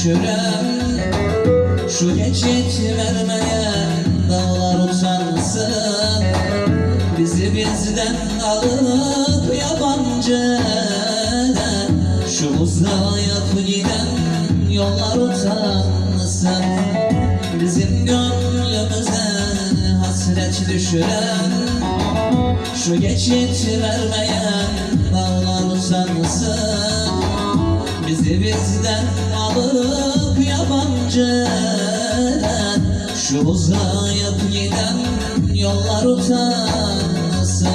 düşüren, şu geçit vermeyen dağlar utansın. Bizi bizden alıp yabancı eden, şu uzayıp giden yollar utansın. Bizim gönlümüze hasret düşüren, şu geçit vermeyen dağlar utansın. Bizi bizden alıp yabancı eden, şu uzayıp giden yollar utansın.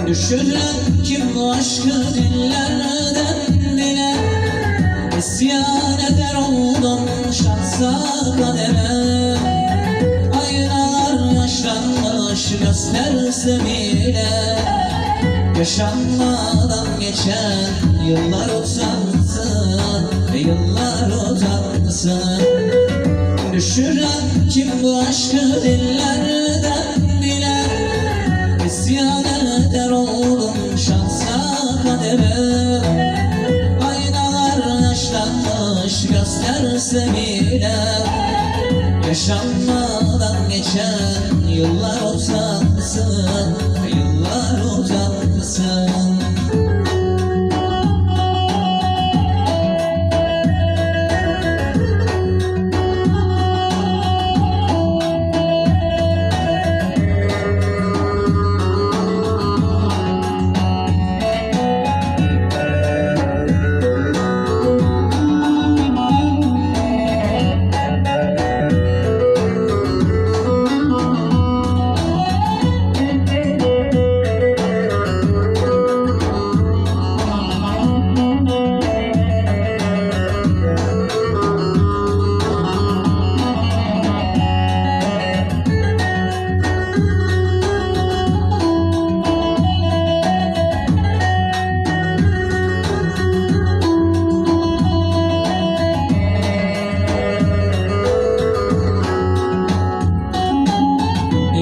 Düşüren kim bu aşkı dillerden dile, İsyan eder oldum şansa kadere. Aynalar yaşlanmış gösterse bile, yaşanmadan geçen yıllar utansın, yıllar utansın. Düşüren kim bu aşkı dillerden bile, İsyan eder oldum şansa kadere. Aynalar yaşlanmış gösterse bile, yaşanmadan geçen yıllar utansın, yıllar utansın.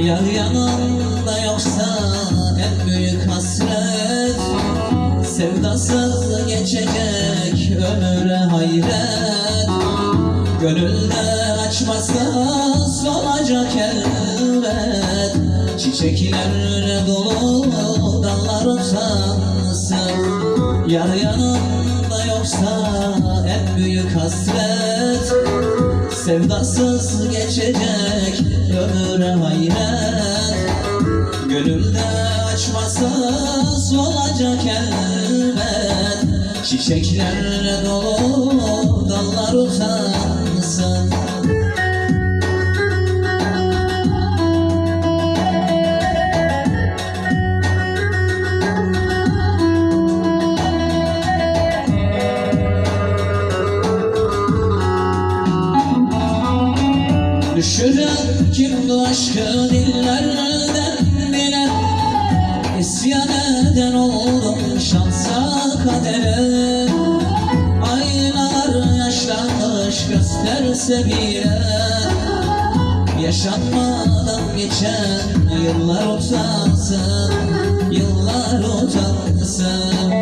Yar yanında yoksa en büyük hasret, sevdasız geçecek ömüre hayret. Gönülde açmazsa solacak elbet, çiçekler dolu dallar utansın. Yar yanında yoksa en büyük hasret, sevdasız geçecek ömüre hayret. Gönülde açmasa solacak elbet, çiçekler dolu dallar utansın. Düşüren kim bu aşkı dillerden dile, İsyan eden oldum şansa kadere. Aynalar yaşlanmış gösterse bile, yaşanmadan geçen yıllar utansın, yıllar utansın.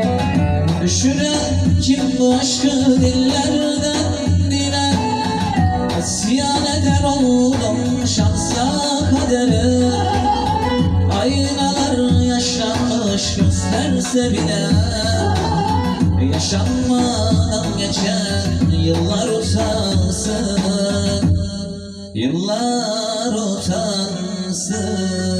Düşüren kim bu aşkı dillerden dile, İsyan eder oldum şansa kadere. Aynalar yaşlanmış gösterse bile, yaşanmadan geçen yıllar utansın, yıllar utansın.